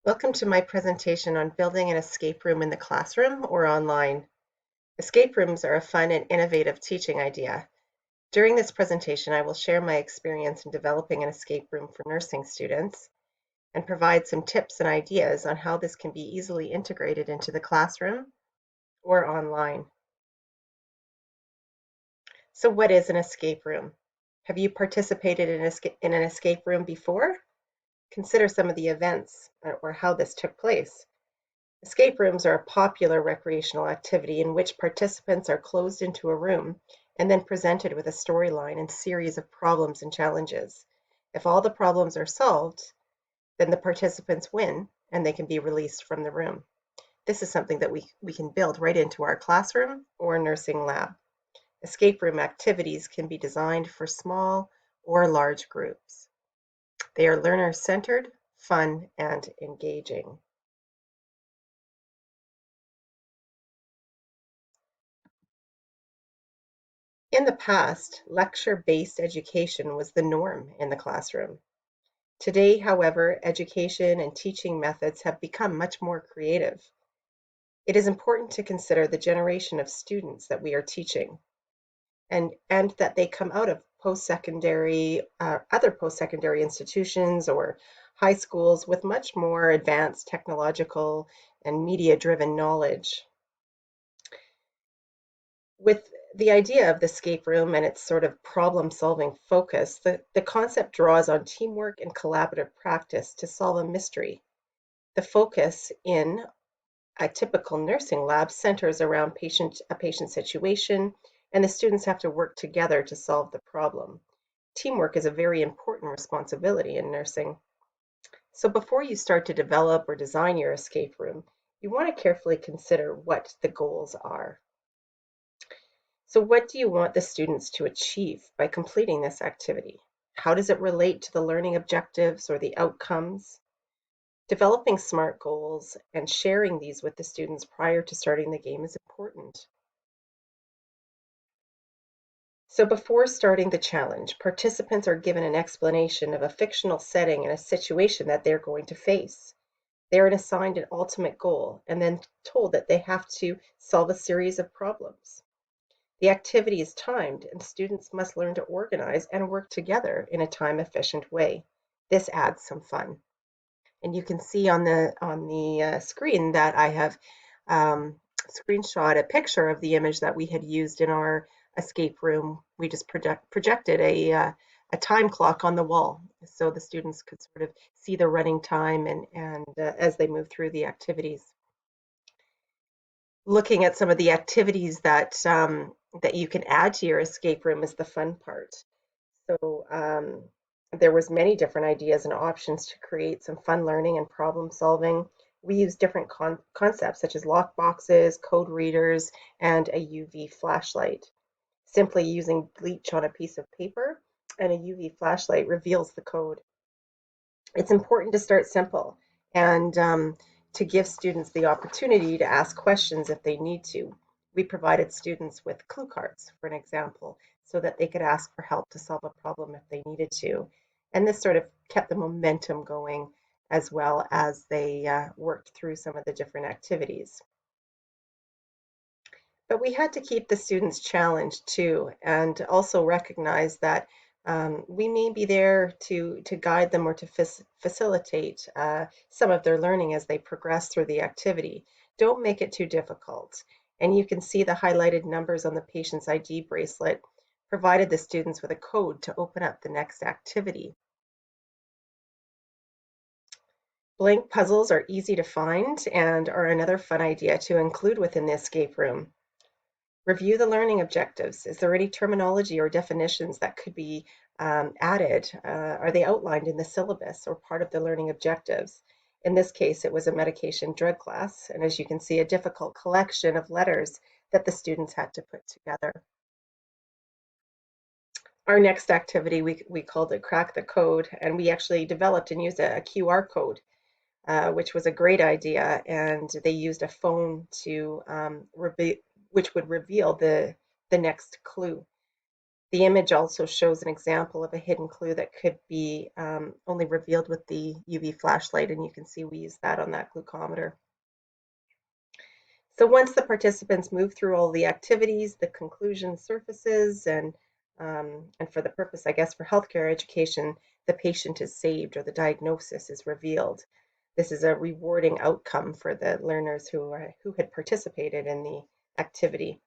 Welcome to my presentation on building an escape room in the classroom or online. Escape rooms are a fun and innovative teaching idea. During this presentation, I will share my experience in developing an escape room for nursing students and provide some tips and ideas on how this can be easily integrated into the classroom or online. So what is an escape room? Have you participated in an escape room before? Consider some of the events or how this took place. Escape rooms are a popular recreational activity in which participants are closed into a room and then presented with a storyline and series of problems and challenges. If all the problems are solved, then the participants win and they can be released from the room. This is something that we can build right into our classroom or nursing lab. Escape room activities can be designed for small or large groups. They are learner-centered, fun, and engaging. In the past, lecture-based education was the norm in the classroom. Today, however, education and teaching methods have become much more creative. It is important to consider the generation of students that we are teaching and that they come out of other post-secondary institutions or high schools with much more advanced technological and media-driven knowledge. With the idea of the escape room and its sort of problem-solving focus, the concept draws on teamwork and collaborative practice to solve a mystery. The focus in a typical nursing lab centers around a patient situation, and the students have to work together to solve the problem. Teamwork is a very important responsibility in nursing. So before you start to develop or design your escape room, you want to carefully consider what the goals are. So what do you want the students to achieve by completing this activity? How does it relate to the learning objectives or the outcomes? Developing SMART goals and sharing these with the students prior to starting the game is important. So before starting the challenge, participants are given an explanation of a fictional setting and a situation that they're going to face. They are assigned an ultimate goal and then told that they have to solve a series of problems. The activity is timed, and students must learn to organize and work together in a time-efficient way. This adds some fun. And you can see on the screen that I have screenshot a picture of the image that we had used in our escape room. We just projected a time clock on the wall so the students could sort of see the running time and as they move through the activities. Looking at some of the activities that you can add to your escape room is the fun part. So there was many different ideas and options to create some fun learning and problem solving. We used different concepts such as lock boxes, code readers, and a UV flashlight. Simply using bleach on a piece of paper and a UV flashlight reveals the code. It's important to start simple and to give students the opportunity to ask questions if they need to. We provided students with clue cards, for an example, so that they could ask for help to solve a problem if they needed to. And this sort of kept the momentum going as well as they worked through some of the different activities. But we had to keep the students challenged too, and also recognize that we may be there to guide them or to facilitate some of their learning as they progress through the activity. Don't make it too difficult. And you can see the highlighted numbers on the patient's ID bracelet provided the students with a code to open up the next activity. Blank puzzles are easy to find and are another fun idea to include within the escape room. Review the learning objectives. Is there any terminology or definitions that could be added? Are they outlined in the syllabus or part of the learning objectives? In this case, it was a medication drug class, and as you can see, a difficult collection of letters that the students had to put together. Our next activity, we called it Crack the Code, and we actually developed and used a QR code, which was a great idea, and they used a phone to which would reveal the next clue. The image also shows an example of a hidden clue that could be only revealed with the UV flashlight, and you can see we use that on that glucometer. So once the participants move through all the activities, the conclusion surfaces, and for the purpose, I guess, for healthcare education, the patient is saved or the diagnosis is revealed. This is a rewarding outcome for the learners who had participated in the activity.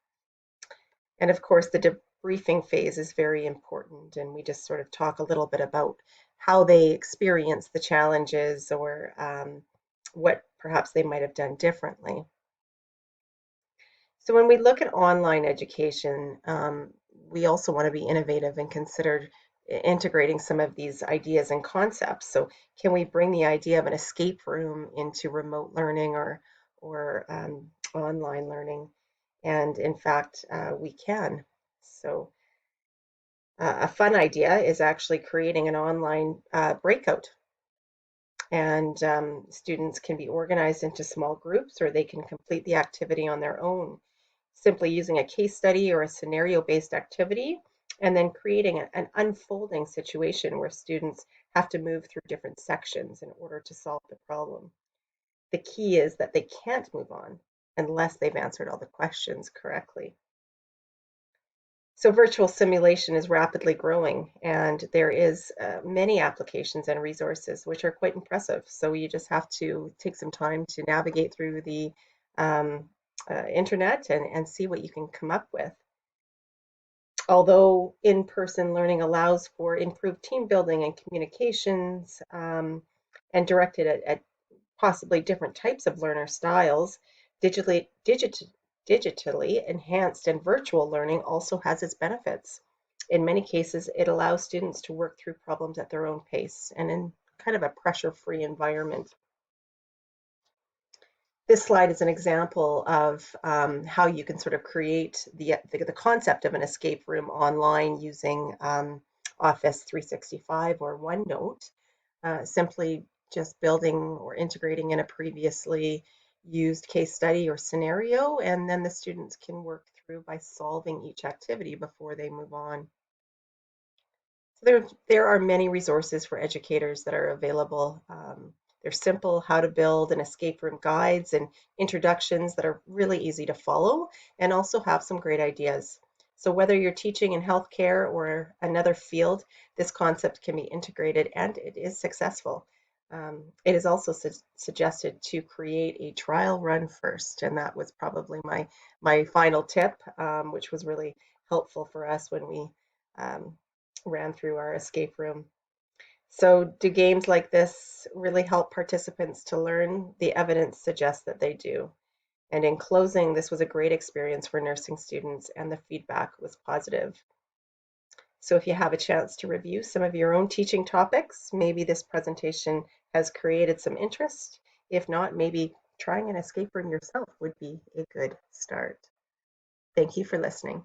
And of course, the debriefing phase is very important, and we just sort of talk a little bit about how they experience the challenges or what perhaps they might have done differently. So when we look at online education, we also want to be innovative and consider integrating some of these ideas and concepts. So can we bring the idea of an escape room into remote learning or online learning? And in fact, we can. So a fun idea is actually creating an online breakout. And students can be organized into small groups or they can complete the activity on their own, simply using a case study or a scenario-based activity, and then creating an unfolding situation where students have to move through different sections in order to solve the problem. The key is that they can't move on unless they've answered all the questions correctly. So virtual simulation is rapidly growing, and there is many applications and resources which are quite impressive. So you just have to take some time to navigate through the um, internet and see what you can come up with. Although in-person learning allows for improved team building and communications and directed at possibly different types of learner styles, digitally enhanced and virtual learning also has its benefits. In many cases, it allows students to work through problems at their own pace and in kind of a pressure-free environment. This slide is an example of how you can sort of create the concept of an escape room online using Office 365 or OneNote, simply just building or integrating in a previously used case study or scenario, and then the students can work through by solving each activity before they move on. So there are many resources for educators that are available. They're simple how to build an escape room guides and introductions that are really easy to follow and also have some great ideas. So whether you're teaching in healthcare or another field, this concept can be integrated and it is successful. It is also suggested to create a trial run first, and that was probably my final tip, which was really helpful for us when we um, ran through our escape room. So do games like this really help participants to learn? The evidence suggests that they do. And in closing, this was a great experience for nursing students and the feedback was positive. So if you have a chance to review some of your own teaching topics, maybe this presentation has created some interest. If not, maybe trying an escape room yourself would be a good start. Thank you for listening.